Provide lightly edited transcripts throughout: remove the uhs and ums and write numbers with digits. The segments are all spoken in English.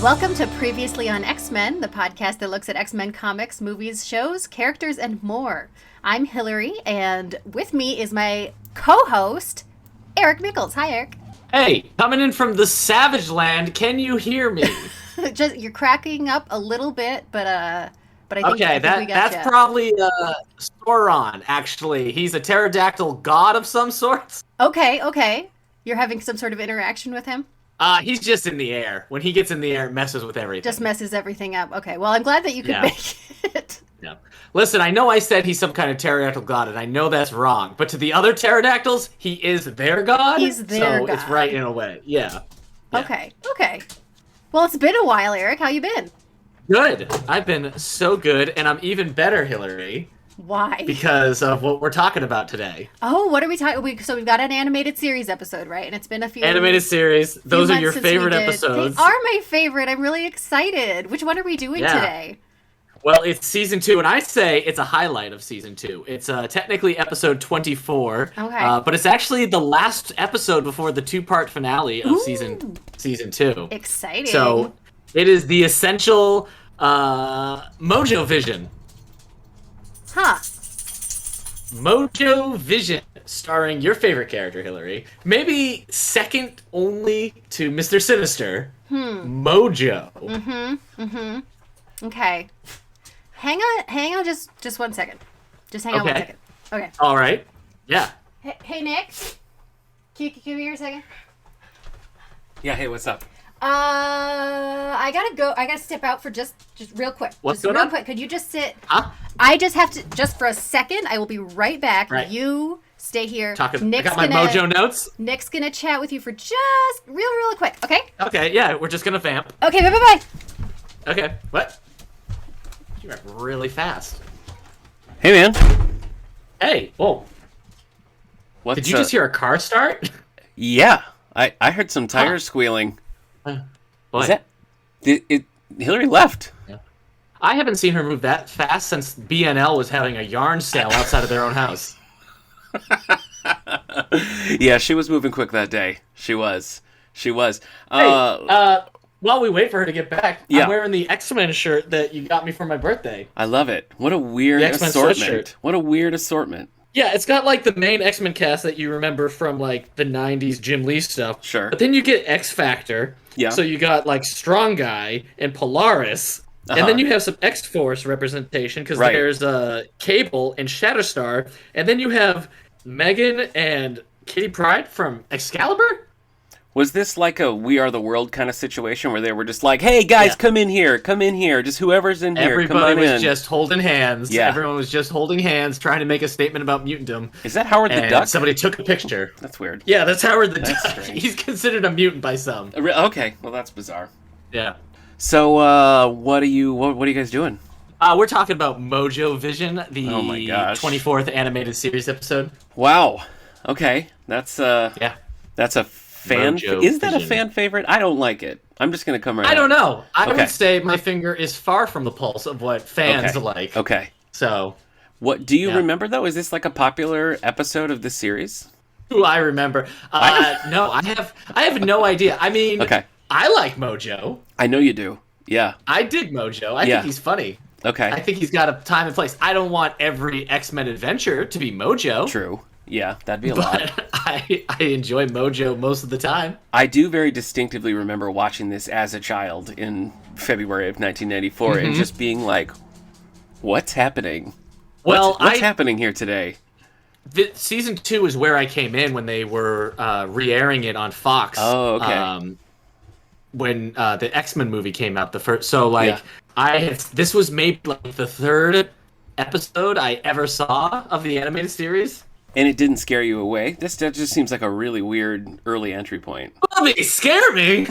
Welcome to Previously on X-Men, the podcast that looks at X-Men comics, movies, shows, characters, and more. I'm Hilary, and with me is my co-host, Eric Mickles. Hi, Eric. Hey, coming in from the Savage Land, can you hear me? You're cracking up a little bit, but I think, okay, that's probably Sauron, actually. He's a pterodactyl god of some sort. Okay. You're having some sort of interaction with him? He's just in the air. When he gets in the air, it messes with everything. Just messes everything up. Okay, well, I'm glad that you could make it. Yeah. Listen, I know I said he's some kind of pterodactyl god, and I know that's wrong. But to the other pterodactyls, he is their god. He's their god. So it's right in a way. Yeah. Okay. Well, it's been a while, Eric. How you been? Good. I've been so good, and I'm even better, Hilary. Why? Because of what we're talking about today. Oh, what are we talking? So we've got an animated series episode, right? And it's been a few animated series. Those are your favorite episodes. They are my favorite. I'm really excited. Which one are we doing today? Well, it's season 2, and I say it's a highlight of season 2. It's technically episode 24. Okay. But it's actually the last episode before the 2-part finale of season 2. Exciting. So it is the essential Mojovision. Huh. Mojovision, starring your favorite character, Hilary. Maybe second only to Mr. Sinister. Mojo. Okay. Hang on just 1 second. Just hang on 1 second. Okay. All right. Yeah. Hey Nick. Can you come here a second? Yeah, hey, what's up? I gotta go. I gotta step out for just real quick. What's just going real on? quick. Could you just sit? Huh? I just have to, just for a second. I will be right back. Right. You stay here. I got my Mojo notes. Nick's gonna chat with you for just real quick. Okay? Okay, yeah, we're just gonna vamp. Okay, bye. Okay, what? You went really fast. Hey, man. Hey, whoa. Did you just hear a car start? Yeah, I heard some tires squealing. What? Is that... Hillary left. Yeah. I haven't seen her move that fast since BNL was having a yarn sale outside of their own house. Yeah, she was moving quick that day. She was. Hey, while we wait for her to get back, I'm wearing the X-Men shirt that you got me for my birthday. I love it. What a weird assortment. What a weird assortment. Yeah, it's got like the main X-Men cast that you remember from like the 90s Jim Lee stuff. Sure. But then you get X-Factor. Yeah. So you got like Strong Guy and Polaris. And then you have some X-Force representation because there's Cable and Shatterstar. And then you have Megan and Kitty Pryde from Excalibur? Was this like a We Are the World kind of situation where they were just like, hey, guys, come in here. Just whoever's in here, come on in. Everybody was just holding hands. Yeah. Everyone was just holding hands, trying to make a statement about mutantdom. Is that Howard the Duck? Somebody took a picture. That's weird. Yeah, that's Howard the Duck. Strange. He's considered a mutant by some. Okay, well, that's bizarre. Yeah. So, what are you guys doing? We're talking about Mojovision, the Oh my gosh. 24th animated series episode. Wow. Okay, that's that's a fan. Is that a Mojovision. fan favorite? I don't like it. I'm just gonna come right. I don't know. I Okay. would say my finger is far from the pulse of what fans like. Okay. So, What do you remember though? Is this like a popular episode of this series? who I remember. No, I have no idea. I mean, Okay. I like Mojo. I know you do. Yeah. I dig Mojo. I Yeah. think he's funny. Okay. I think he's got a time and place. I don't want every X-Men adventure to be Mojo. True. Yeah, that'd be a lot. But I enjoy Mojo most of the time. I do very distinctively remember watching this as a child in February of 1994 and just being like, "What's happening? Well, what's happening here today?" Season 2 is where I came in when they were re-airing it on Fox. Oh, okay. When the X-Men movie came out, the first. So this was maybe like the 3rd episode I ever saw of the animated series. And it didn't scare you away. That just seems like a really weird early entry point. Well, they scare me.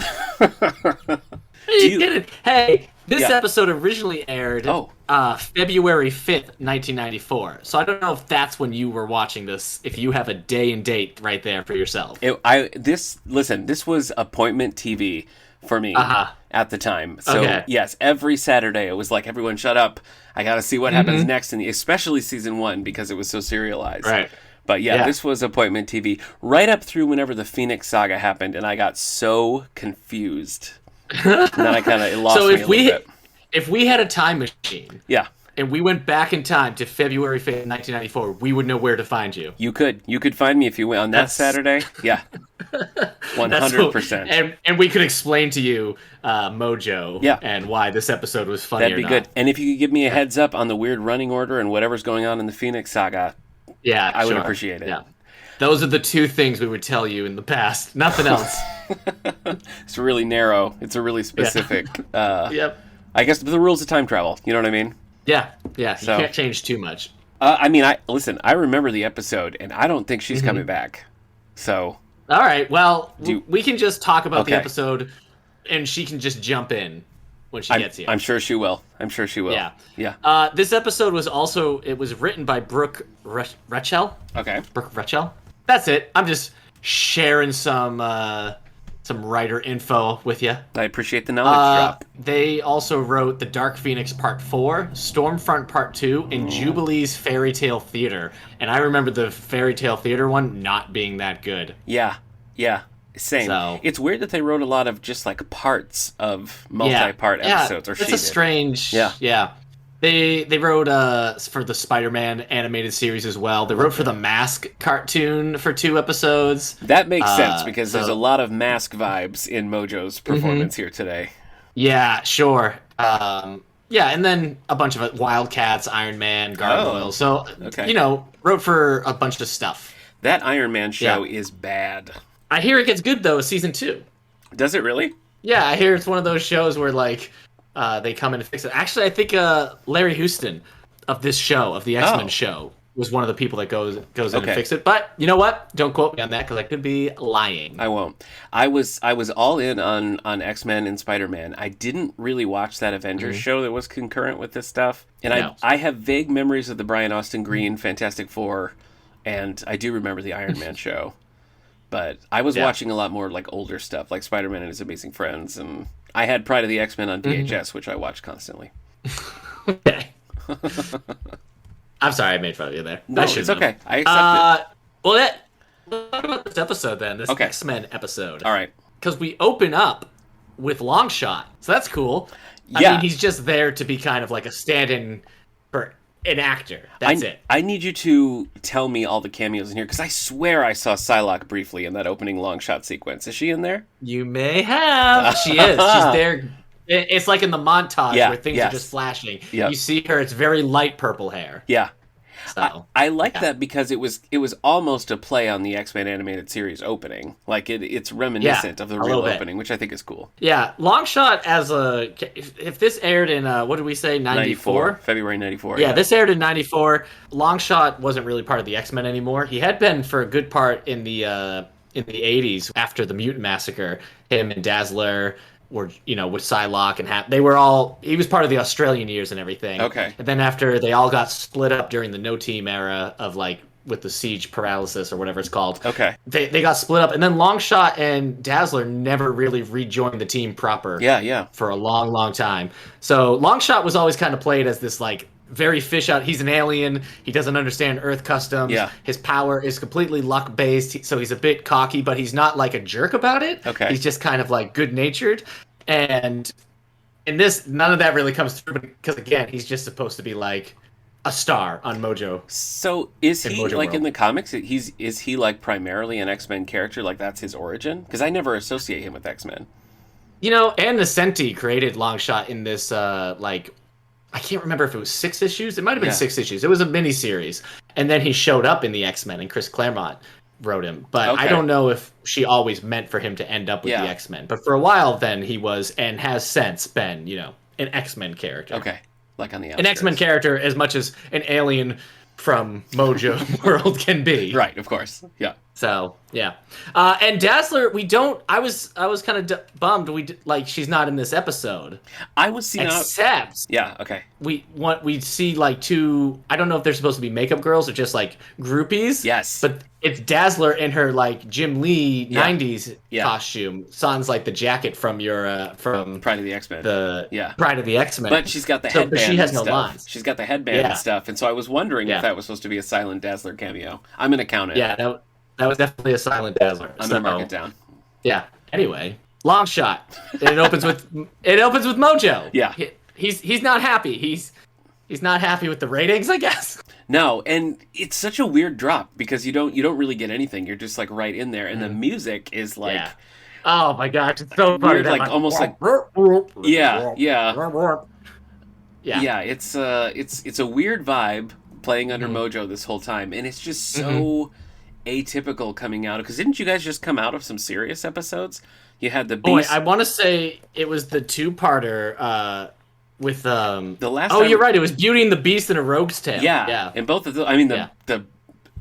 You get it? Hey, this episode originally aired February 5th, 1994. So I don't know if that's when you were watching this, if you have a day and date right there for yourself. This was appointment TV for me at the time. So yes, every Saturday it was like, everyone shut up. I got to see what happens next, especially season 1 because it was so serialized. Right. But this was appointment TV right up through whenever the Phoenix Saga happened, and I got so confused And then I kind of lost me a little bit. If we had a time machine, yeah, and we went back in time to February 5th, 1994, we would know where to find you. You could find me if you went on that Saturday. Yeah, 100%. And we could explain to you Mojo and why this episode was funny. That'd be good. And if you could give me a heads up on the weird running order and whatever's going on in the Phoenix Saga, I would appreciate it. Yeah. Those are the two things we would tell you in the past. Nothing else. It's really narrow. It's a really specific. Yep. I guess the rules of time travel. You know what I mean? Yeah. You can't change too much. I remember the episode, and I don't think she's coming back. So. All right. Well, we can just talk about the episode, and she can just jump in when she gets here. I'm sure she will. Yeah. This episode was written by Brooke Rachel. Okay. Brooke Rachel. That's it. I'm just sharing some writer info with you. I appreciate the knowledge drop. They also wrote The Dark Phoenix Part 4, Stormfront Part 2, and Jubilee's Fairy Tale Theater. And I remember the Fairy Tale Theater one not being that good. Yeah. Same. So, it's weird that they wrote a lot of just like parts of multi-part episodes. Or it's a strange. Yeah. They wrote for the Spider-Man animated series as well. They wrote for the Mask cartoon for 2 episodes. That makes sense because there's a lot of Mask vibes in Mojo's performance here today. Yeah, sure. And then a bunch of Wildcats, Iron Man, Gargoyle. So, wrote for a bunch of stuff. That Iron Man show is bad. I hear it gets good, though, season 2. Does it really? Yeah, I hear it's one of those shows where, like, they come in and fix it. Actually, I think Larry Houston of this show, of the X-Men show, was one of the people that goes in and fix it. But you know what? Don't quote me on that because I could be lying. I won't. I was all in on X-Men and Spider-Man. I didn't really watch that Avengers show that was concurrent with this stuff. And I have vague memories of the Brian Austin Green Fantastic Four, and I do remember the Iron Man show. But I was watching a lot more like older stuff, like Spider-Man and His Amazing Friends, and I had Pride of the X-Men on VHS, which I watched constantly. Okay. I'm sorry I made fun of you there. No, it's okay. I accept it. Well, let's talk about this episode then, this X-Men episode. All right. Because we open up with Longshot, so that's cool. I mean, he's just there to be kind of like a stand-in for an actor. That's it. I need you to tell me all the cameos in here, because I swear I saw Psylocke briefly in that opening Longshot sequence. Is she in there? You may have. She is. She's there. It's like in the montage where things are just flashing. Yep. You see her. It's very light purple hair. Yeah. So, I like that because it was almost a play on the X-Men animated series opening. Like it's reminiscent of the real opening, which I think is cool. Yeah, Longshot if this aired in what did we say, 94? February 94. Yeah, this aired in 94. Longshot wasn't really part of the X-Men anymore. He had been for a good part in the 80s after the Mutant Massacre. Him and Dazzler were, with Psylocke and they were all, he was part of the Australian years and everything. Okay. And then after they all got split up during the No Team era of like with the siege paralysis or whatever it's called. Okay. They got split up, and then Longshot and Dazzler never really rejoined the team proper. Yeah. For a long, long time. So Longshot was always kind of played as this like very fish out. He's an alien. He doesn't understand Earth customs. Yeah. His power is completely luck based. So he's a bit cocky, but he's not like a jerk about it. Okay. He's just kind of like good natured. And in this, none of that really comes through because again, he's just supposed to be like a star on Mojo. So is he like World. In the comics? Is he like primarily an X-Men character? Like that's his origin? Because I never associate him with X-Men. Ann Nesenti created Longshot in this I can't remember if it was 6 issues. It might have been 6 issues. It was a miniseries. And then he showed up in the X-Men, and Chris Claremont wrote him. But I don't know if she always meant for him to end up with the X-Men. But for a while then, he was, and has since been, an X-Men character. Okay. Like on the outskirts. An X-Men character as much as an alien from Mojo World can be. Right, of course. Yeah. So, yeah. And Dazzler, I was kind of bummed she's not in this episode. I was seeing Except yeah, okay. We see like 2, I don't know if they're supposed to be makeup girls or just like groupies. Yes. But it's Dazzler in her like Jim Lee 90s costume. Sounds like the jacket from your from Pride of the X-Men. Pride of the X-Men. But she's got the headband. But she has no lines. She's got the headband and stuff. And so I was wondering if that was supposed to be a silent Dazzler cameo. I'm going to count it. Yeah, that was definitely a silent Dazzler. I'm going to mark it down. Yeah. Anyway, Long shot. It opens with Mojo. Yeah. He's not happy. He's not happy with the ratings, I guess. No, and it's such a weird drop because you don't really get anything. You're just like right in there, and the music is like, oh my gosh, it's so funny. Weird, like almost like yeah. It's a weird vibe playing under Mojo this whole time, and it's just so atypical coming out. Because didn't you guys just come out of some serious episodes? You had the Beast. I want to say it was the two-parter. With the last you're right. It was Beauty and the Beast and A Rogue's Tale. Yeah. And both of those, I mean, the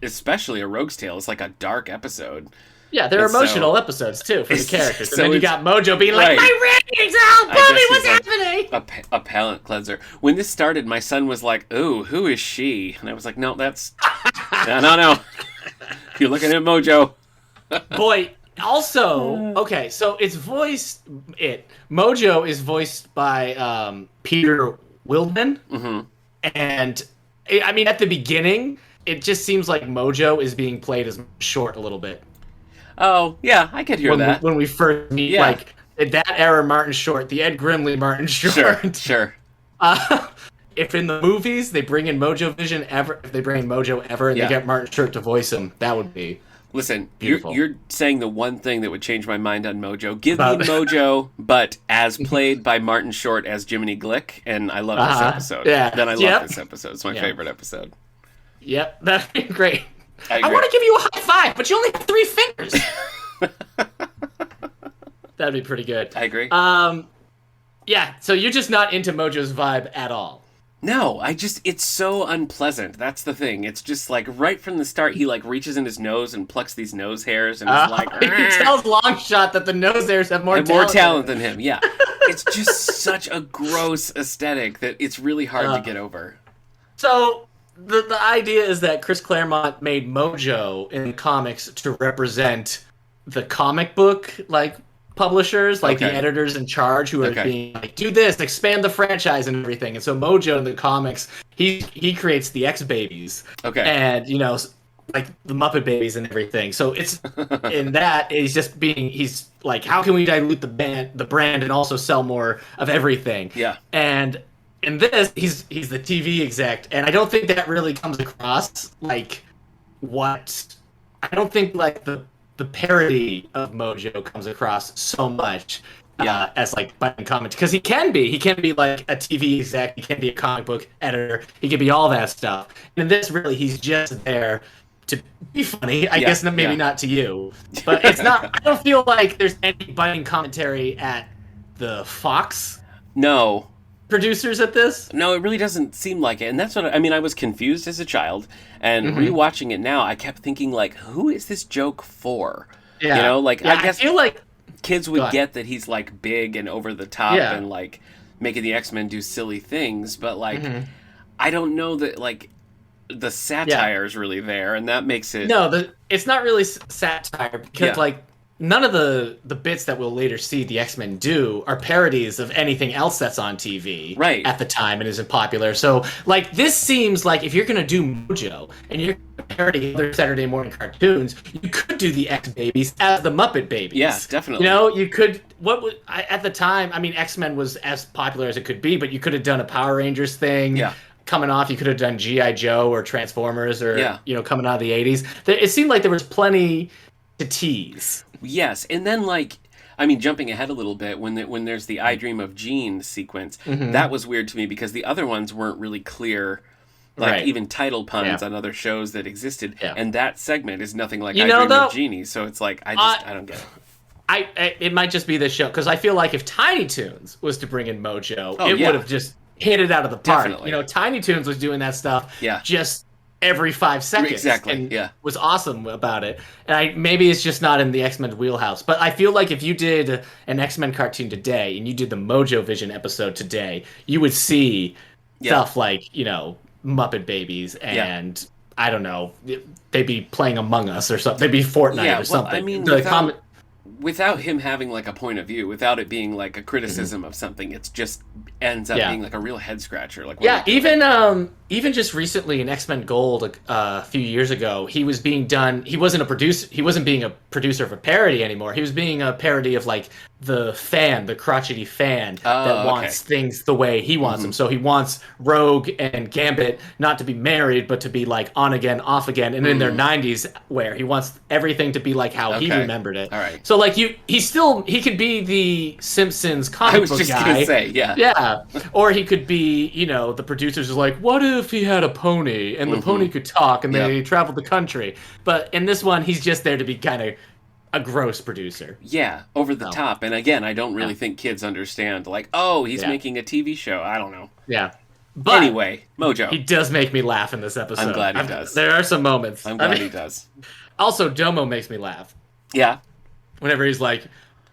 especially A Rogue's Tale is like a dark episode. Yeah, they're emotional episodes too for the characters. And then you got Mojo being like, "My ratings out, Bobby, what's happening?" A palate cleanser. When this started, my son was like, "Ooh, who is she?" And I was like, "No, that's no. You're looking at Mojo." Boy. Also, okay, so Mojo is voiced by Peter Wildman, and I mean, at the beginning, it just seems like Mojo is being played as Short a little bit. Oh, yeah, I could hear that. When we first meet, like, that era Martin Short, the Ed Grimley Martin Short. Sure. If in the movies they bring in Mojovision if they bring in Mojo ever, and they get Martin Short to voice him, that would be... Listen, you're saying the one thing that would change my mind on Mojo. Give me Mojo, but as played by Martin Short as Jiminy Glick, and I love this episode. Yeah. Then I love this episode. It's my favorite episode. Yep, that'd be great. I want to give you a high five, but you only have 3 fingers. That'd be pretty good. I agree. Yeah, so you're just not into Mojo's vibe at all. No, it's so unpleasant. That's the thing. It's just like right from the start, he like reaches in his nose and plucks these nose hairs and is like... He tells Longshot that the nose hairs have more talent than him. Yeah. It's just such a gross aesthetic that it's really hard to get over. So the idea is that Chris Claremont made Mojo in comics to represent the comic book, like, publishers, like the editors in charge who are being like, do this, expand the franchise and everything. And so Mojo in the comics, he creates the X-Babies. Okay. And, you know, like the Muppet Babies and everything. So it's in that he's like, how can we dilute the brand and also sell more of everything? Yeah. And in this, he's the TV exec, and I don't think that really comes across like I don't think like the parody of Mojo comes across so much as like biting comments, because he can be like a TV exec, he can be a comic book editor, he can be all that stuff. And in this, really, he's just there to be funny. I guess maybe not to you, but it's not. I don't feel like there's any biting commentary at the Fox. No. Producers at this? No, it really doesn't seem like it. And that's what I mean. I was confused as a child, and rewatching it now, I kept thinking, like, who is this joke for? Yeah. You know, like, I guess I feel like kids would get that he's like big and over the top and like making the X-Men do silly things, but like I don't know that like the satire is really there, and that makes it it's not really satire, because like none of the bits that we'll later see the X-Men do are parodies of anything else that's on TV at the time and isn't popular. So, like, this seems like if you're going to do Mojo and you're going to parody other Saturday morning cartoons, you could do the X-Babies as the Muppet Babies. Yeah, definitely. You know, you could... at the time, I mean, X-Men was as popular as it could be, but you could have done a Power Rangers thing. Yeah. Coming off, you could have done G.I. Joe or Transformers or, you know, coming out of the 80s. It seemed like there was plenty to tease. Yes, and then like, I mean, jumping ahead a little bit, when there's the I Dream of Jean sequence, that was weird to me because the other ones weren't really clear, like even title puns on other shows that existed, and that segment is nothing like I Dream of Jeannie, so it's like, I don't get it. It might just be this show, because I feel like if Tiny Toons was to bring in Mojo, it would have just hit it out of the park. Definitely. You know, Tiny Toons was doing that stuff just every 5 seconds. Exactly. And was awesome about it. And maybe it's just not in the X-Men wheelhouse, but I feel like if you did an X-Men cartoon today and you did the Mojovision episode today, you would see stuff like, you know, Muppet Babies and I don't know, they'd be playing Among Us or something. They'd be Fortnite or something. I mean, without him having like a point of view, without it being like a criticism of something, it just ends up being like a real head scratcher. Like, even just recently in X-Men Gold a few years ago, he was being done. He wasn't being a producer of a parody anymore. He was being a parody of like the crotchety fan that wants things the way he wants them. So he wants Rogue and Gambit not to be married, but to be like on again, off again, and in their 90s, where he wants everything to be like how he remembered it. All right. So like he could be the Simpsons comic book guy. I was just gonna say, yeah. Yeah. Or he could be, the producers are like, what if he had a pony and the pony could talk and they traveled the country? But in this one, he's just there to be kind of a gross producer. Yeah, over the top. And again, I don't really think kids understand, like, he's making a TV show. I don't know. Yeah. But anyway, Mojo. He does make me laugh in this episode. I'm glad he does. There are some moments. I'm glad he does. Also, Domo makes me laugh. Yeah. Whenever he's like,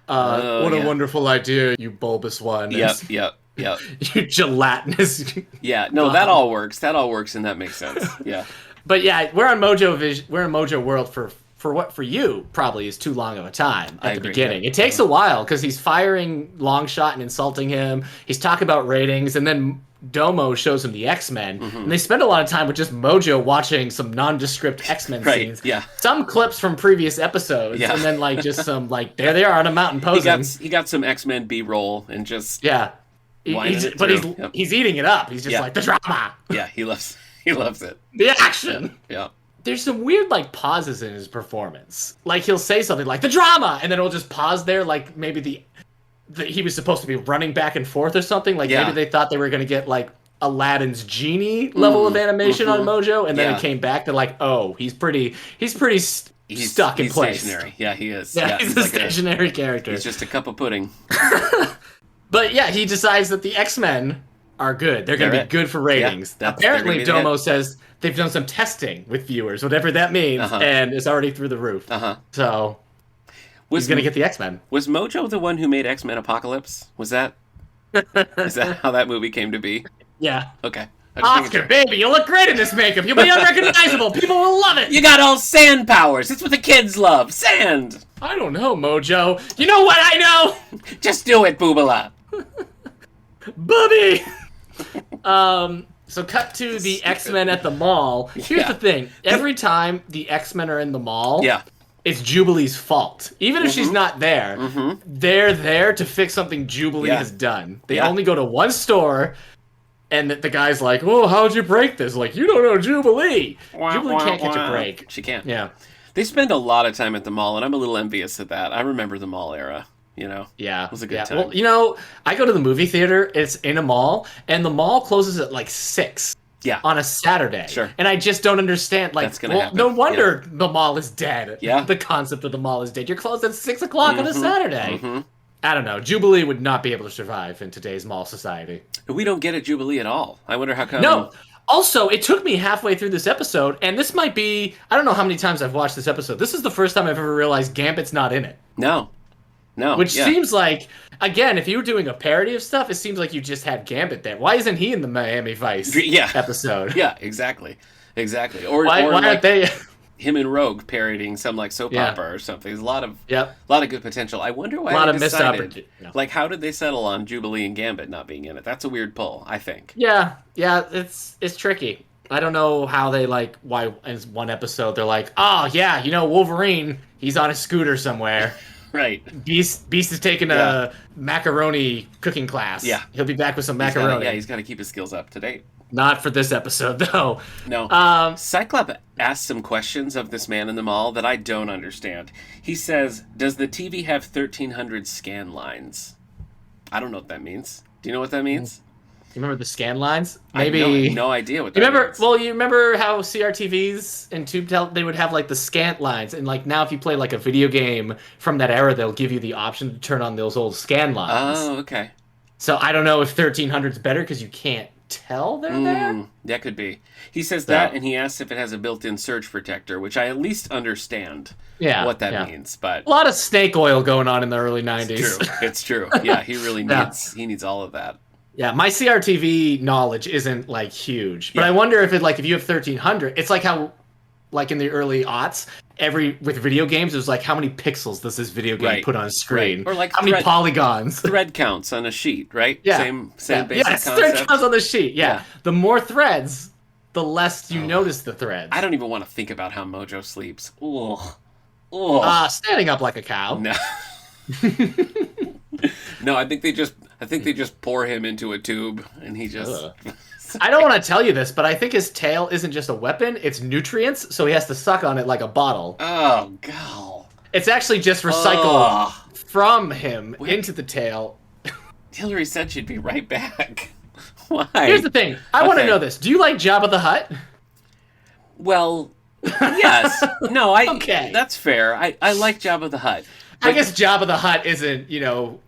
what a wonderful idea, you bulbous one. Yep. You gelatinous. Yeah, no, that all works. That all works, and that makes sense. Yeah. But yeah, we're in Mojo World for what for you probably is too long of a time at the beginning. Yeah. It takes a while because he's firing Longshot and insulting him. He's talking about ratings, and then Domo shows him the X-Men, and they spend a lot of time with just Mojo watching some nondescript X-Men scenes. Yeah. Some clips from previous episodes, and then like just some like there they are on a mountain posing. He got some X-Men B-roll and just he's eating it up. He's just like the drama. Yeah, he loves it. The action. Yeah. There's some weird like pauses in his performance. Like he'll say something like the drama, and then it'll just pause there, like maybe he was supposed to be running back and forth or something. Like maybe they thought they were going to get like Aladdin's genie level of animation on Mojo, and then it came back to like, he's pretty stuck in place. Stationary. Yeah, he is. Yeah, he's a stationary character. He's just a cup of pudding. But yeah, he decides that the X-Men are good. They're going to be good for ratings. Yeah, apparently, Domo says they've done some testing with viewers, whatever that means, and it's already through the roof. So he's going to get the X-Men. Was Mojo the one who made X-Men Apocalypse? Is that how that movie came to be? Yeah. Okay. Oscar, baby, you look great in this makeup. You'll be unrecognizable. People will love it. You got all sand powers. It's what the kids love. Sand. I don't know, Mojo. You know what I know? Just do it, Boobala. Bubby! So cut to the X-Men at the mall. Here's the thing. Every time the X-Men are in the mall, it's Jubilee's fault. Even if she's not there, they're there to fix something Jubilee has done. They only go to one store, and the guy's like, how'd you break this? Like, you don't know Jubilee. Jubilee can't catch a break. She can't. Yeah. They spend a lot of time at the mall, and I'm a little envious of that. I remember the mall era. Yeah. It was a good time. Well, I go to the movie theater, it's in a mall, and the mall closes at like 6 on a Saturday. Sure. And I just don't understand. Like, that's gonna happen. No wonder the mall is dead. Yeah. The concept of the mall is dead. You're closed at 6 o'clock on a Saturday. I don't know. Jubilee would not be able to survive in today's mall society. We don't get a Jubilee at all. I wonder how come. No. Also, it took me halfway through this episode, and this might be, I don't know how many times I've watched this episode. This is the first time I've ever realized Gambit's not in it. No. Which seems like, again, if you were doing a parody of stuff, it seems like you just had Gambit there. Why isn't he in the Miami Vice episode? Yeah, exactly. Or why aren't they? Him and Rogue parodying some like soap opera or something. There's a lot of good potential. I wonder why they decided. Like, how did they settle on Jubilee and Gambit not being in it? That's a weird pull, I think. Yeah, it's tricky. I don't know how they why in one episode they're like, Wolverine, he's on a scooter somewhere. Right. Beast is taking a macaroni cooking class. Yeah. He'll be back with some macaroni. He's got to keep his skills up to date. Not for this episode, though. No. Cyclops asked some questions of this man in the mall that I don't understand. He says, does the TV have 1,300 scan lines? I don't know what that means. Do you know what that means? You remember the scan lines? Maybe. I have no idea what that means. Well, you remember how CRTVs and TubeTel, they would have the scant lines, and now if you play a video game from that era, they'll give you the option to turn on those old scan lines. Oh, okay. So I don't know if 1,300's better because you can't tell they're there. That could be. He says that, and he asks if it has a built-in surge protector, which I at least understand what that means. But a lot of snake oil going on in the early 90s. It's true. Yeah, he really needs all of that. Yeah, my CRTV knowledge isn't huge, but I wonder if if you have 1,300, it's like how in the early aughts, with video games, it was how many pixels does this video game put on screen? Or how many polygons? Thread counts on a sheet, right? Yeah. Same basic concept. Thread counts on the sheet. Yeah. The more threads, the less you notice the threads. I don't even want to think about how Mojo sleeps. Ugh. Standing up like a cow. No. No, I think they just pour him into a tube and he just... I don't want to tell you this, but I think his tail isn't just a weapon, it's nutrients, so he has to suck on it like a bottle. Oh, God. It's actually just recycled from him into the tail. Hilary said she'd be right back. Why? Here's the thing. I want to know this. Do you like Jabba the Hutt? Well, yes. No, okay. That's fair. I like Jabba the Hutt. I guess Jabba the Hutt isn't,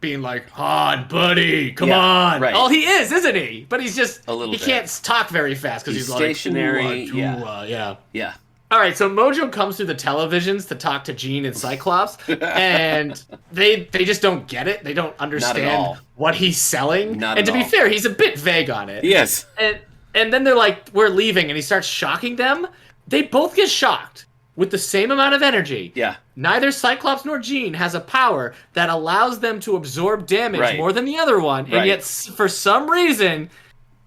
being like, "Han, buddy, come on." Right. Oh, he is, isn't he? But he's just he can't talk very fast because he's stationary. Like, yeah. All right, so Mojo comes through the televisions to talk to Jean and Cyclops, and they just don't get it. They don't understand what he's selling. And to be fair, he's a bit vague on it. Yes. And then they're like, "We're leaving," and he starts shocking them. They both get shocked with the same amount of energy. Yeah. Neither Cyclops nor Jean has a power that allows them to absorb damage more than the other one, and yet for some reason,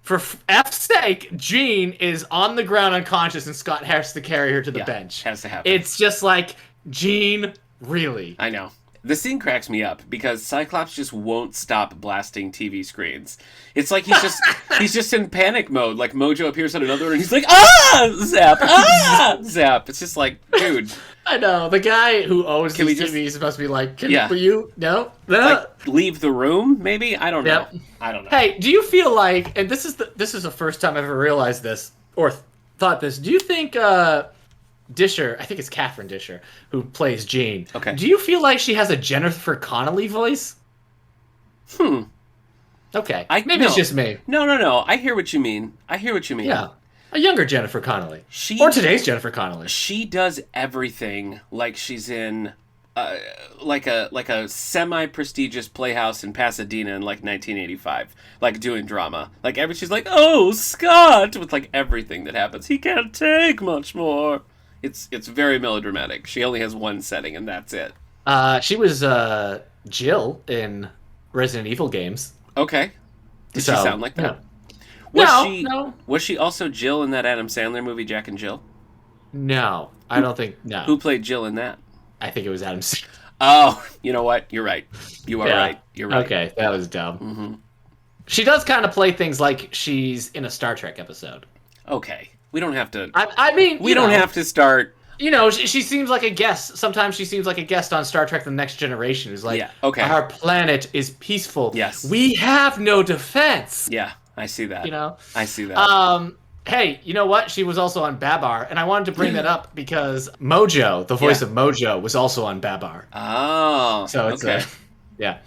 for F's sake, Jean is on the ground unconscious and Scott has to carry her to the bench. Has to happen. It's just like, Jean, really? I know. The scene cracks me up because Cyclops just won't stop blasting TV screens. It's like he's just in panic mode. Like Mojo appears on another and he's like, zap, zap. It's just like, dude. I know. The guy who owns these TVs is supposed to be like, will you? No? Like, leave the room, maybe? I don't know. I don't know. Hey, do you feel like, and this is the first time I've ever realized this, or thought this, do you think Disher, I think it's Catherine Disher, who plays Jean. Okay. Do you feel like she has a Jennifer Connelly voice? Okay. Maybe it's just me. No. I hear what you mean. Yeah. A younger Jennifer Connelly. Or today's Jennifer Connelly. She does everything like she's in like a semi-prestigious playhouse in Pasadena in like 1985, like doing drama. Like she's like, "Oh, Scott," with like everything that happens. He can't take much more. It's very melodramatic. She only has one setting, and that's it. She was Jill in Resident Evil games. Okay. Did she sound like that? No. Was she also Jill in that Adam Sandler movie, Jack and Jill? No, I don't think. No. Who played Jill in that? I think it was Adam Sandler. Oh, you know what? You're right. You are right. You're right. Okay, that was dumb. Mm-hmm. She does kind of play things like she's in a Star Trek episode. Okay. We don't have to... I mean, we don't have to start... She seems like a guest. Sometimes she seems like a guest on Star Trek The Next Generation. Who's like, our planet is peaceful. Yes. We have no defense. Yeah, I see that. I see that. Hey, you know what? She was also on Babar, and I wanted to bring that up because Mojo, the voice of Mojo, was also on Babar. Oh, so it's yeah.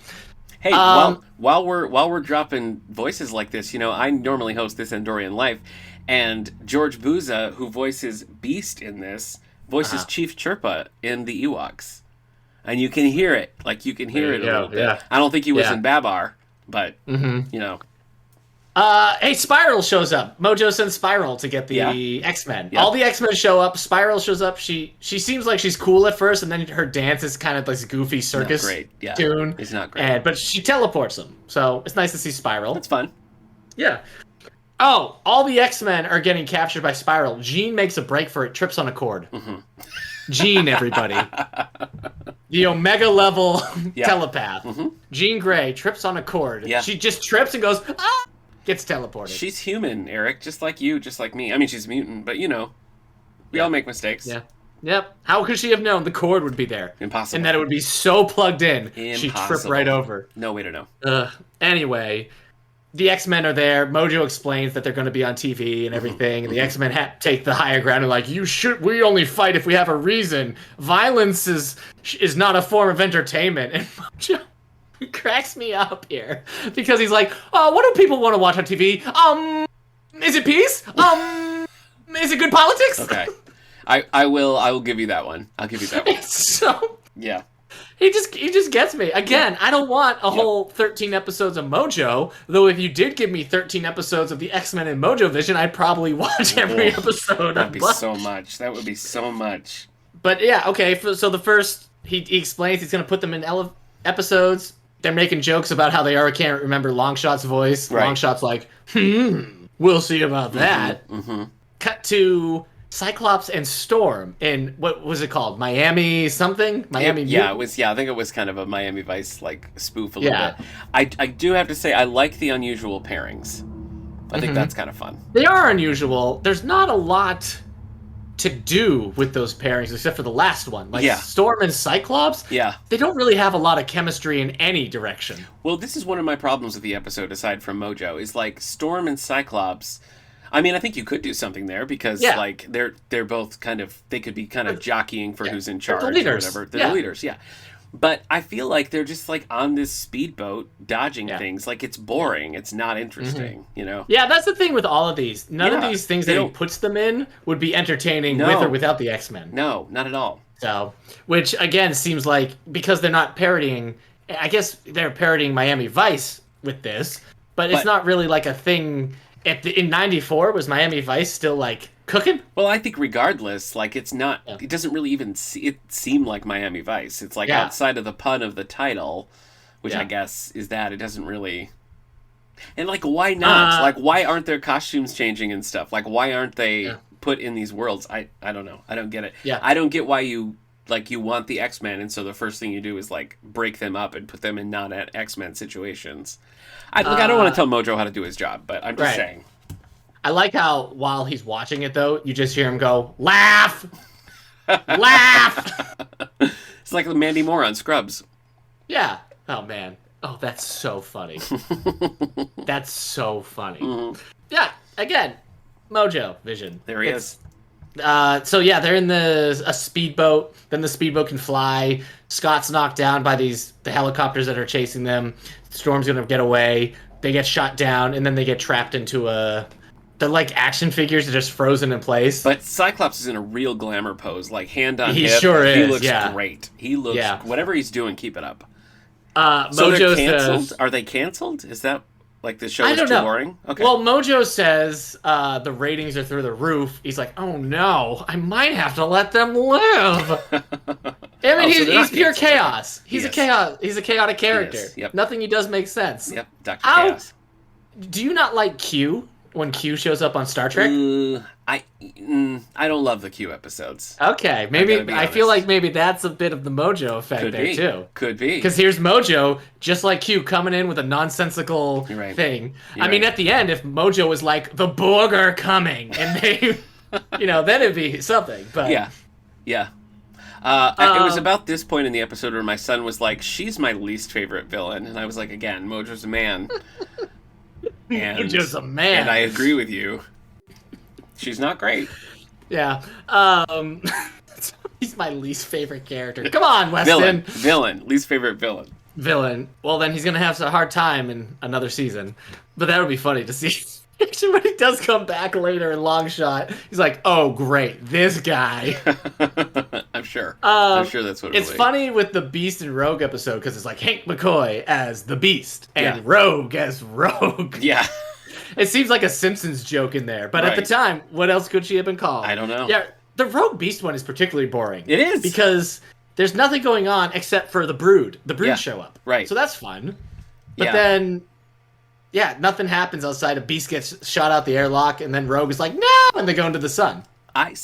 Hey, while we're dropping voices like this, I normally host This Andorian Life, and George Buza, who voices Beast in this, voices Chief Chirpa in the Ewoks, and you can hear it. Like you can hear it a little bit. Yeah. I don't think he was in Babar, but Hey, Spiral shows up. Mojo sends Spiral to get the X-Men. All the X-Men show up. Spiral shows up. She seems like she's cool at first, and then her dance is kind of this goofy circus tune. It's not great. But she teleports them, so it's nice to see Spiral. That's fun. Yeah. Oh, all the X-Men are getting captured by Spiral. Jean makes a break for it, trips on a cord. Mm-hmm. Jean, everybody. The Omega level telepath. Mm-hmm. Jean Grey trips on a cord. Yeah. She just trips and goes, ah! Gets teleported. She's human, Eric, just like you, just like me. I mean, she's a mutant, but we all make mistakes. Yeah. Yep. How could she have known the cord would be there? Impossible. And that it would be so plugged in, she'd trip right over. No way to know. Anyway, the X-Men are there. Mojo explains that they're going to be on TV and everything. And the X-Men take the higher ground and like, we only fight if we have a reason. Violence is not a form of entertainment. And Mojo cracks me up here because he's like, what do people want to watch on TV? Is it peace? Is it good politics? Okay. I will give you that one. I'll give you that one. So yeah. He just gets me. Again, I don't want a whole 13 episodes of Mojo, though if you did give me 13 episodes of the X-Men and Mojovision, I'd probably watch every episode. That'd be so much. That would be so much. But yeah, okay, so the first, he explains he's going to put them in episodes. They're making jokes about how they can't remember Longshot's voice. Right. Longshot's like, we'll see about that. Mm-hmm. to Cyclops and Storm in, what was it called? Miami something? Miami Yeah, it was. Yeah, I think it was kind of a Miami Vice like spoof a little bit. I do have to say I like the unusual pairings. I think that's kind of fun. They are unusual. There's not a lot to do with those pairings except for the last one. Like Storm and Cyclops, they don't really have a lot of chemistry in any direction. Well, this is one of my problems with the episode, aside from Mojo, is like Storm and Cyclops. I mean, I think you could do something there because like they're both kind of, they could be kind of jockeying for who's in charge or whatever. They're the leaders, But I feel like they're just like on this speedboat dodging things. Like it's boring. It's not interesting, you know? Yeah, that's the thing with all of these. None of these things that he puts them in would be entertaining with or without the X-Men. No, not at all. So, which again seems like, because they're not parodying, I guess they're parodying Miami Vice with this, but it's not really like a thing. In 94, was Miami Vice still like cooking? Well, I think regardless, like it's not, it doesn't really even seem like Miami Vice. It's like outside of the pun of the title, which I guess is that it doesn't really, and like why not? Like why aren't their costumes changing and stuff? Like why aren't they put in these worlds? I don't know. I don't get it. Yeah. I don't get why you want the X-Men, and so the first thing you do is like break them up and put them in non-X-Men situations. I don't want to tell Mojo how to do his job, but I'm just saying. I like how while he's watching it, though, you just hear him go, laugh! Laugh! It's like Mandy Moore on Scrubs. Yeah. Oh, man. Oh, that's so funny. That's so funny. Mm-hmm. Yeah, again, Mojovision. There he is. So yeah, they're in a speedboat. Then the speedboat can fly. Scott's knocked down by the helicopters that are chasing them. Storm's gonna get away. They get shot down, and then they get trapped into the like action figures are just frozen in place. But Cyclops is in a real glamour pose, like hand on hip. He sure is. He looks great. He looks whatever he's doing, keep it up. So Mojo they're canceled. Are they canceled? Is that? Like the show is too boring? Okay. Well, Mojo says the ratings are through the roof. He's like, oh no, I might have to let them live. I mean, he's pure chaos. He's a chaotic character. Yep. Nothing he does makes sense. Yep, Dr. Chaos. Do you not like Q when Q shows up on Star Trek? I don't love the Q episodes. Okay, maybe I feel like maybe that's a bit of the Mojo effect too. Could be. Because here's Mojo, just like Q, coming in with a nonsensical thing. I mean, at the end, if Mojo was like, the Borg are coming, and they, then it'd be something. But yeah. It was about this point in the episode where my son was like, she's my least favorite villain. And I was like, again, Mojo's a man. Mojo's a man. And I agree with you. She's not great. Yeah. He's my least favorite character. Come on, Weston. Villain. Least favorite villain. Villain. Well, then he's going to have a hard time in another season. But that would be funny to see. Actually, when he does come back later in Long Shot, he's like, oh, great, this guy. I'm sure. I'm sure that's what it It's funny with the Beast and Rogue episode, because it's like Hank McCoy as the Beast and Rogue as Rogue. Yeah. It seems like a Simpsons joke in there. But at the time, what else could she have been called? I don't know. Yeah, the Rogue Beast one is particularly boring. It is. Because there's nothing going on except for the Brood. The Brood show up. Right. So that's fun. But then, nothing happens outside. A Beast gets shot out the airlock, and then Rogue is like, no! And they go into the sun. I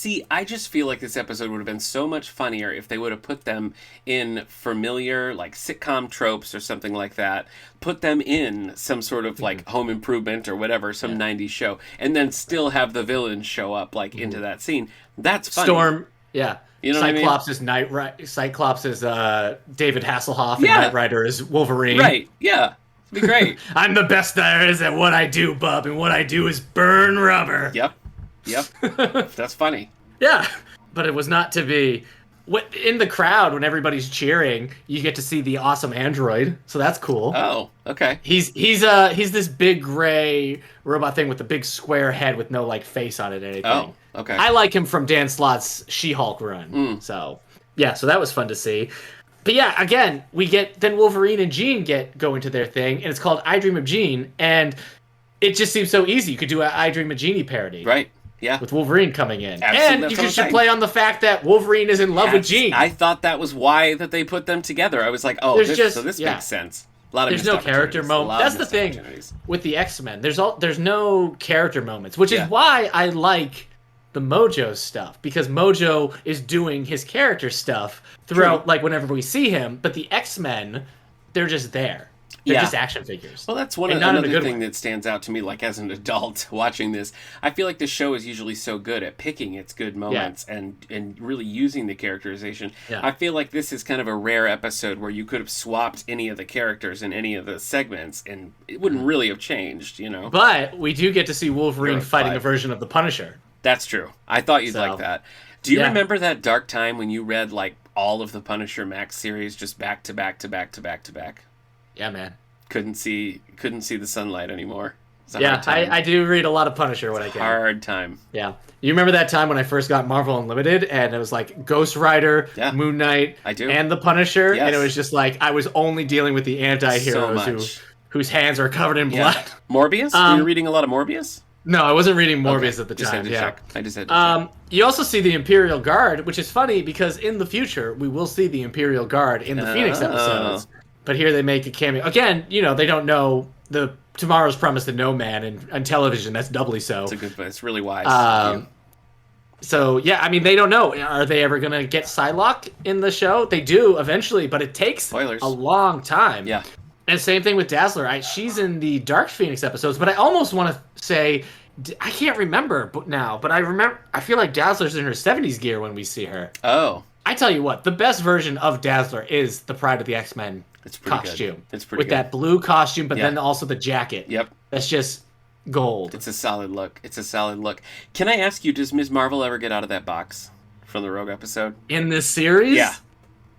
just feel like this episode would have been so much funnier if they would have put them in familiar, like, sitcom tropes or something like that. Put them in some sort of, like, Home Improvement or whatever, some 90s show. And then still have the villains show up, like, into that scene. That's funny. Storm, you know Cyclops is Cyclops is David Hasselhoff, and Knight Rider is Wolverine. Right, yeah. It'd be great. I'm the best there is at what I do, bub, and what I do is burn rubber. Yep. That's funny. Yeah, but it was not to be. In the crowd, when everybody's cheering, you get to see the awesome android, so that's cool. Oh, okay. He's this big gray robot thing with a big square head with no like face on it or anything. Oh, okay. I like him from Dan Slott's She-Hulk run. So that was fun to see. But yeah, again, then Wolverine and Jean go into their thing, and it's called I Dream of Jean, and it just seems so easy. You could do an I Dream of Jeannie parody. Right. Yeah. With Wolverine coming in. Absolutely, and you should play on the fact that Wolverine is in love with Jean. I thought that was why that they put them together. I was like, this makes sense. There's no character moment. That's the thing with the X-Men. There's no character moments, which is why I like the Mojo stuff, because Mojo is doing his character stuff throughout, like, whenever we see him, but the X-Men, they're just there. They're just action figures. Well, that's another thing that stands out to me, like, as an adult watching this. I feel like the show is usually so good at picking its good moments and really using the characterization. Yeah. I feel like this is kind of a rare episode where you could have swapped any of the characters in any of the segments, and it wouldn't really have changed, you know? But we do get to see Wolverine fighting a version of the Punisher. That's true. I thought you'd like that. Do you remember that dark time when you read, like, all of the Punisher Max series just back to back to back to back to back? Yeah, man. Couldn't see the sunlight anymore. Yeah, I do read a lot of Punisher when I can. Hard time. Yeah. You remember that time when I first got Marvel Unlimited, and it was like Ghost Rider, Moon Knight, and the Punisher, and it was just like I was only dealing with the anti-heroes whose hands are covered in blood. Morbius? Were you reading a lot of Morbius? No, I wasn't reading Morbius at the time. I just had to check. You also see the Imperial Guard, which is funny because in the future we will see the Imperial Guard in the Phoenix episodes. But here they make a cameo. Again, you know, they don't know the Tomorrow's Promise to No Man, and on television that's doubly so. It's really wise. So, yeah, I mean, they don't know. Are they ever going to get Psylocke in the show? They do eventually, but it takes a long time. Yeah. And same thing with Dazzler. She's in the Dark Phoenix episodes, but I almost want to say, I can't remember now, but I feel like Dazzler's in her 70s gear when we see her. Oh. I tell you what, the best version of Dazzler is the Pride of the X-Men costume. Good. It's pretty good. With that blue costume, but then also the jacket. Yep. That's just gold. It's a solid look. Can I ask you, does Ms. Marvel ever get out of that box from the Rogue episode? In this series? Yeah.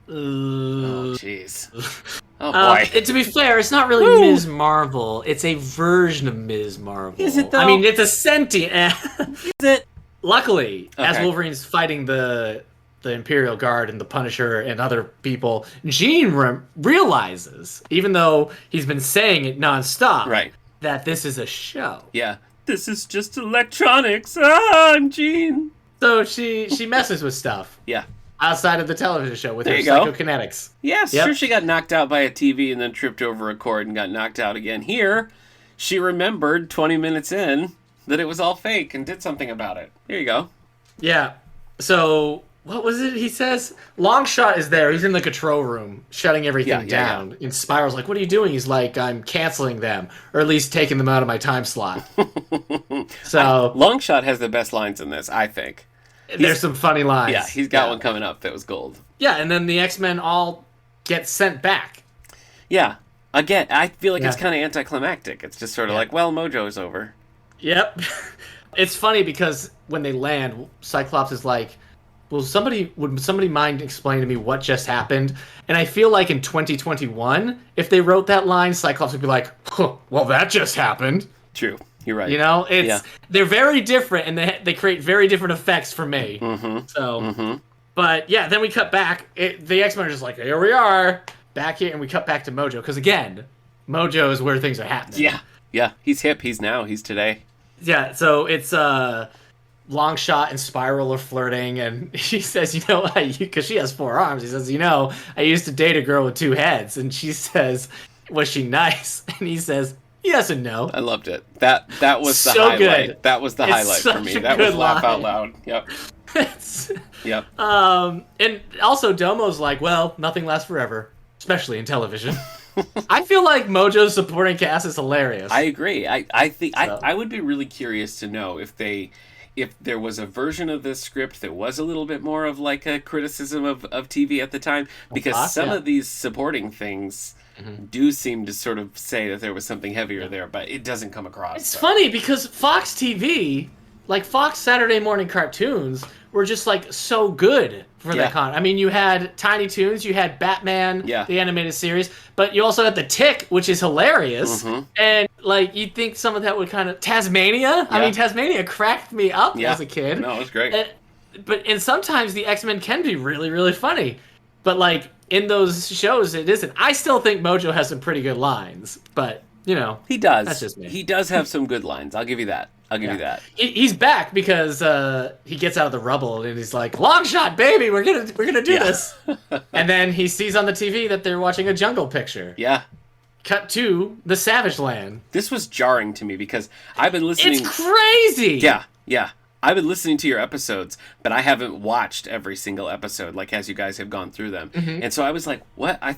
Oh, jeez. Oh, boy. To be fair, it's not really Ms. Marvel. It's a version of Ms. Marvel. Is it, though? I mean, it's a sentient... Is it? Luckily, as Wolverine's fighting the Imperial Guard and the Punisher and other people, Jean realizes, even though he's been saying it nonstop, that this is a show. Yeah. This is just electronics. I'm Jean. So she messes with stuff. Yeah. Outside of the television show with her psychokinetics. Yeah, sure, she got knocked out by a TV and then tripped over a cord and got knocked out again. Here, she remembered 20 minutes in that it was all fake and did something about it. Here you go. Yeah. So... what was it he says? Longshot is there. He's in the control room, shutting everything down. And Spiral's like, what are you doing? He's like, I'm canceling them. Or at least taking them out of my time slot. So Longshot has the best lines in this, I think. There's some funny lines. Yeah, he's got one coming up that was gold. Yeah, and then the X-Men all get sent back. Yeah. Again, I feel like it's kind of anticlimactic. It's just sort of like, well, Mojo's over. Yep. It's funny because when they land, Cyclops is like, would somebody mind explaining to me what just happened? And I feel like in 2021, if they wrote that line, Cyclops would be like, well, that just happened. True. You're right. You know, they're very different, and they create very different effects for me. Mm-hmm. So, but yeah, then we cut back. The X-Men are just like, here we are, back here, and we cut back to Mojo. Because again, Mojo is where things are happening. Yeah. He's hip. He's today. Yeah, so it's Longshot and Spiral are flirting, and she says, because she has 4 arms, he says, I used to date a girl with 2 heads. And she says, was she nice? And he says, yes and no. I loved it. That was the highlight. Good. That was the highlight for me. That was laugh out loud. Yep. Yep. And also Domo's like, well, nothing lasts forever, especially in television. I feel like Mojo's supporting cast is hilarious. I agree. I think I would be really curious to know if there was a version of this script that was a little bit more of like a criticism of TV at the time, because some of these supporting things do seem to sort of say that there was something heavier there, but it doesn't come across. It's funny because Fox TV, like Fox Saturday morning cartoons, were just like so good for that con. I mean, you had Tiny Toons, you had Batman, the animated series, but you also had The Tick, which is hilarious. And like you'd think some of that would kind of Tasmania. I mean, Tasmania cracked me up as a kid. No, it was great. And sometimes the X-Men can be really, really funny, but like in those shows, it isn't. I still think Mojo has some pretty good lines, but he does. That's just me. He does have some good lines. I'll give you that. You that. He's back because he gets out of the rubble and he's like, "Longshot, baby, we're gonna do this." And then he sees on the TV that they're watching a jungle picture. Yeah. Cut to the Savage Land. This was jarring to me because I've been listening. It's crazy. Yeah. I've been listening to your episodes, but I haven't watched every single episode, like, as you guys have gone through them. Mm-hmm. And so I was like, what? I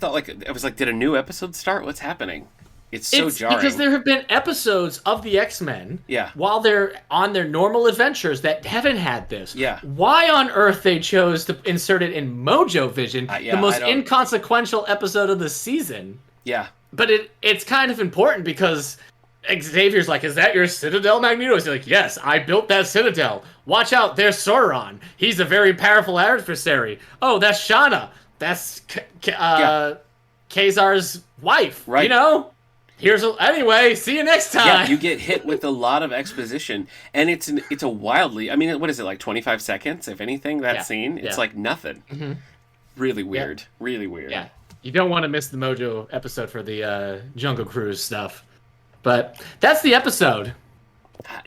was like, did a new episode start? What's happening? It's so jarring. Because there have been episodes of the X-Men while they're on their normal adventures that haven't had this. Yeah. Why on earth they chose to insert it in Mojovision, the most inconsequential episode of the season. Yeah. But it's kind of important because Xavier's like, is that your Citadel, Magneto? He's like, yes, I built that Citadel. Watch out, there's Sauron. He's a very powerful adversary. Oh, that's Shauna. That's Kazar's wife. Right. You know? Anyway, see you next time. Yeah, you get hit with a lot of exposition, and it's a wildly, I mean, what is it, like 25 seconds, if anything, that scene? It's like nothing. Mm-hmm. Really weird. Yeah. Really weird. Yeah. You don't want to miss the Mojo episode for the Jungle Cruise stuff. But that's the episode.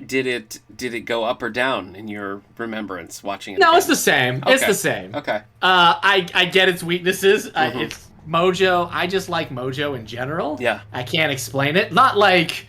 Did it go up or down in your remembrance watching it? No, again? It's the same. Okay. It's the same. Okay. I get its weaknesses. Mm-hmm. It's Mojo. I just like Mojo in general. Yeah. I can't explain it. Not like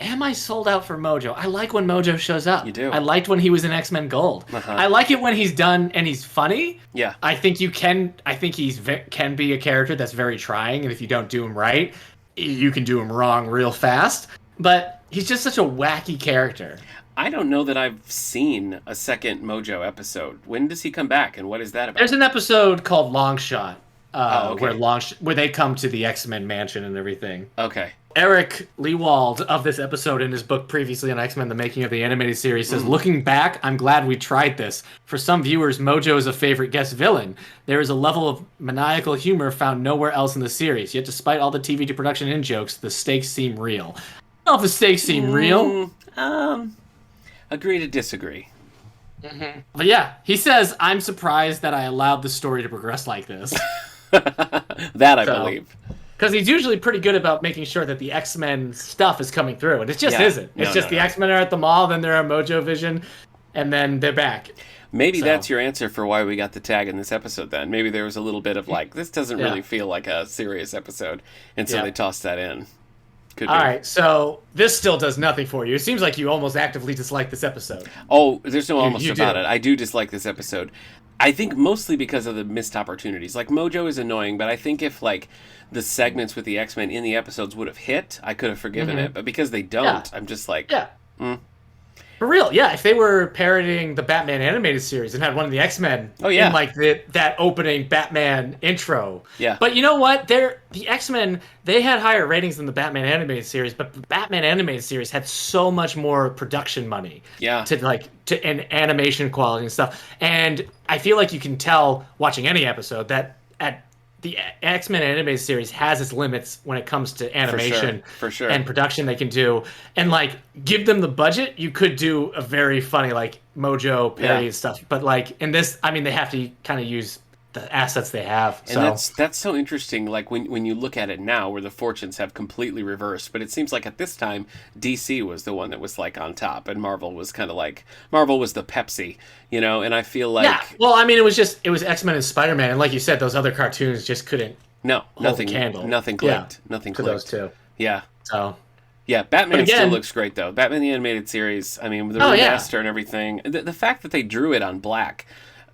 am I sold out for Mojo? I like when Mojo shows up. You do. I liked when he was in X-Men Gold. Uh-huh. I like it when he's done and he's funny. Yeah. I think he's can be a character that's very trying, and if you don't do him right, you can do him wrong real fast. But he's just such a wacky character. I don't know that I've seen a second Mojo episode. When does he come back, and what is that about? There's an episode called Long Shot, okay. where they come to the X-Men mansion and everything. Okay. Eric Lewald of this episode in his book previously on X-Men, The Making of the Animated Series, says, looking back, I'm glad we tried this. For some viewers, Mojo is a favorite guest villain. There is a level of maniacal humor found nowhere else in the series. Yet despite all the TV to production in-jokes, the stakes seem real. I don't know if the stakes seem real. Agree to disagree. Mm-hmm. But yeah, he says, I'm surprised that I allowed the story to progress like this. That I believe. Because he's usually pretty good about making sure that the X-Men stuff is coming through, and it just isn't. It's just the X-Men are at the mall, then they're on Mojovision, and then they're back. Maybe that's your answer for why we got the tag in this episode then. Maybe there was a little bit of like, this doesn't really feel like a serious episode, and so they tossed that in. All right, so this still does nothing for you. It seems like you almost actively dislike this episode. Oh, there's no almost about it. I do dislike this episode. I think mostly because of the missed opportunities. Like, Mojo is annoying, but I think if, like, the segments with the X-Men in the episodes would have hit, I could have forgiven it. But because they don't, I'm just like... For real, yeah. If they were parodying the Batman animated series and had one of the X-Men in, like, that opening Batman intro. Yeah. But you know what? The X-Men, they had higher ratings than the Batman animated series, but the Batman animated series had so much more production money. Yeah. And animation quality and stuff. And I feel like you can tell, watching any episode, that the X-Men animated series has its limits when it comes to animation for sure. and production they can do. And, like, give them the budget, you could do a very funny, like, Mojo parody and stuff. But, like, in this, I mean, they have to kind of use the assets they have. And that's so interesting, like, when you look at it now, where the fortunes have completely reversed. But it seems like at this time, DC was the one that was, like, on top, and Marvel was kind of like, Marvel was the Pepsi, you know? And I feel like... Yeah, well, I mean, it was X-Men and Spider-Man, and like you said, those other cartoons just couldn't hold a candle. Nothing clicked. Nothing clicked. Those two. Yeah. So... Yeah, Batman still looks great, though. Batman the Animated Series, I mean, with the remaster and everything. The fact that they drew it on black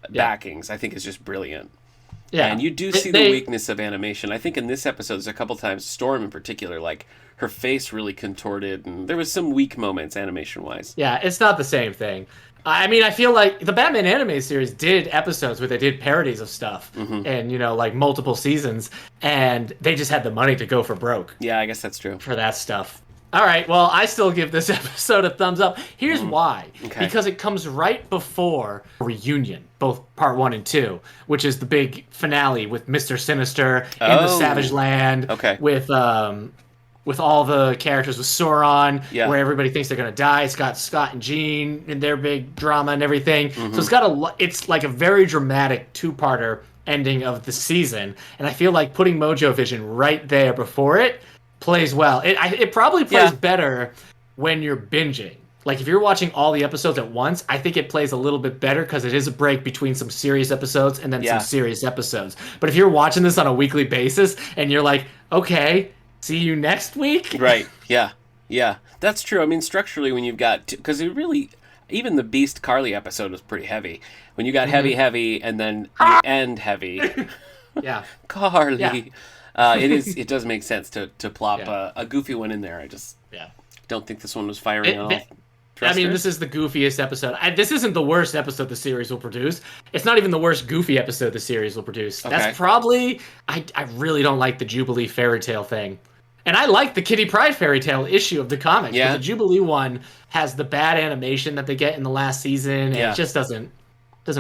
backings, I think, is just brilliant. Yeah. And you do see the weakness of animation. I think in this episode, there's a couple times, Storm in particular, like, her face really contorted, and there was some weak moments animation-wise. Yeah, it's not the same thing. I mean, I feel like the Batman animated series did episodes where they did parodies of stuff, and, you know, like, multiple seasons, and they just had the money to go for broke. Yeah, I guess that's true. For that stuff. All right, well, I still give this episode a thumbs up. Here's why. Okay. Because it comes right before Reunion, both part 1 and 2, which is the big finale with Mr. Sinister in the Savage Land, with all the characters with Sauron, where everybody thinks they're going to die. It's got Scott and Jean and their big drama and everything. So it's like a very dramatic two-parter ending of the season, and I feel like putting Mojovision right there before it plays well. It probably plays better when you're binging. Like, if you're watching all the episodes at once, I think it plays a little bit better because it is a break between some serious episodes and then some serious episodes. But if you're watching this on a weekly basis and you're like, okay, see you next week. Right, yeah. Yeah, that's true. I mean, structurally, when you've got... Because it really... Even the Beast Carly episode was pretty heavy. When you got heavy, and then you end heavy. Yeah. Carly. Yeah. It does make sense to plop a goofy one in there. I just don't think this one was firing on all thrusters. I mean, this is the goofiest episode. This isn't the worst episode the series will produce. It's not even the worst goofy episode the series will produce. Okay. That's probably... I really don't like the Jubilee fairy tale thing. And I like the Kitty Pryde fairy tale issue of the comics. Yeah. But the Jubilee one has the bad animation that they get in the last season, and it just doesn't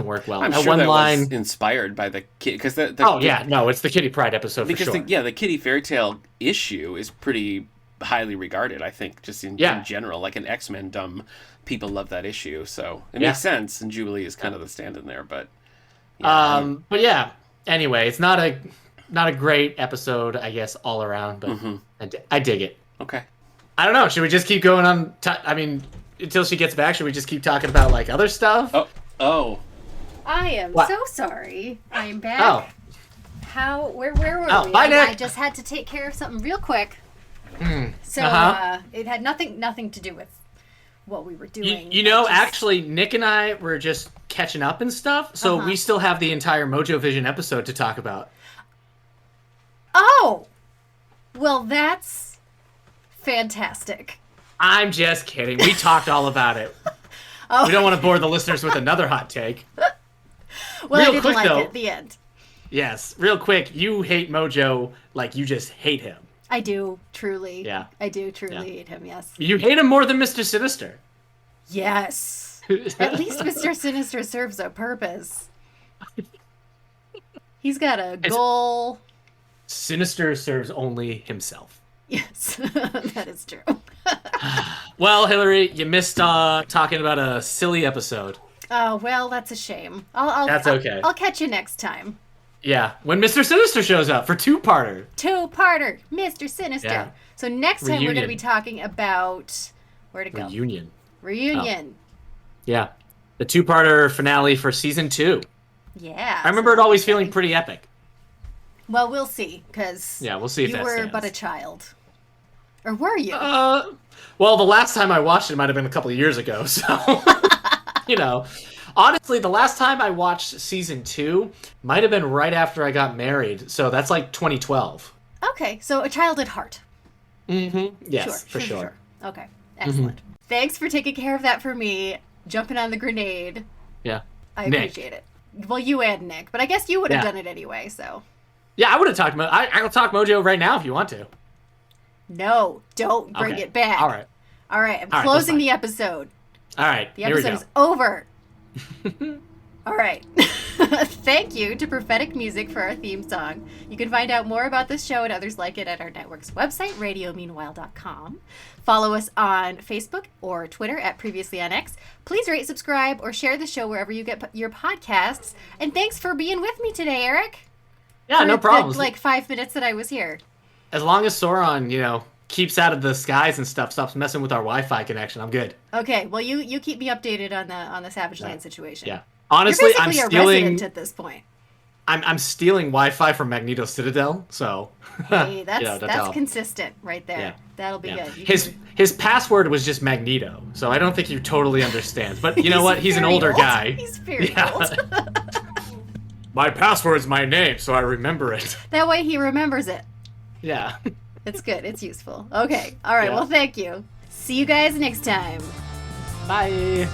work well. I'm sure that was inspired by the Kitty... It's the Kitty Pryde episode for sure. The Kitty fairy tale issue is pretty highly regarded, I think, just in general. Like an X-Men people love that issue, so it makes sense, and Jubilee is kind of the stand-in there, but... Anyway, it's not a great episode, I guess, all around, but I dig it. Okay. I don't know. Should we just keep going on? Until she gets back, should we just keep talking about, like, other stuff? Oh. I am so sorry. I am back. Oh. Where were we? Bye, Nick. I just had to take care of something real quick. So it had nothing to do with what we were doing. Actually, Nick and I were just catching up and stuff, so we still have the entire Mojovision episode to talk about. Oh! Well, that's fantastic. I'm just kidding. We talked all about it. We don't want to bore the listeners with another hot take. Well, I didn't like it at the end. Yes. Real quick, you hate Mojo like you just hate him. I do, truly. Yeah. I do truly hate him, yes. You hate him more than Mr. Sinister. Yes. At least Mr. Sinister serves a purpose. He's got a goal. Sinister serves only himself. Yes, that is true. Well, Hilary, you missed talking about a silly episode. Oh, well, that's a shame. That's okay. I'll catch you next time. Yeah, when Mr. Sinister shows up for two-parter. Two-parter, Mr. Sinister. Yeah. So next time we're going to be talking about... Where'd it go? Reunion. Oh. Yeah, the two-parter finale for season 2. Yeah. I remember it always feeling pretty epic. Well, we'll see, because we'll see if you were but a child. Or were you? Well, the last time I watched it might have been a couple of years ago, so... Honestly, the last time I watched season 2 might have been right after I got married, so that's like 2012. Okay, so a child at heart. Mm-hmm. Yes, for sure. Okay, excellent. Thanks for taking care of that for me, jumping on the grenade. Yeah. I appreciate it. Well, you and Nick, but I guess you would have done it anyway, so... Yeah, I would have talked... I'll talk Mojo right now if you want to. No, don't bring it back. All right. I'm closing the episode. All right, the episode is over. All right. Thank you to Prophetic Music for our theme song. You can find out more about this show and others like it at our network's website, radiomeanwhile.com. Follow us on Facebook or Twitter at Previously on X. Please rate, subscribe, or share the show wherever you get your podcasts. And thanks for being with me today, Eric. Yeah, no problem. The 5 minutes that I was here. As long as Sauron, keeps out of the skies and stuff, stops messing with our Wi-Fi connection, I'm good. Okay, well, you keep me updated on the Savage Land situation. Yeah. Honestly, I'm stealing... You're a resident at this point. I'm stealing Wi-Fi from Magneto Citadel, so... Hey, that's consistent right there. Yeah. That'll be good. His password was just Magneto, so I don't think you totally understand. But you know what? He's an older guy. He's very old. My password's my name, so I remember it. That way he remembers it. Yeah. It's good. It's useful. Okay. All right. Yeah. Well, thank you. See you guys next time. Bye.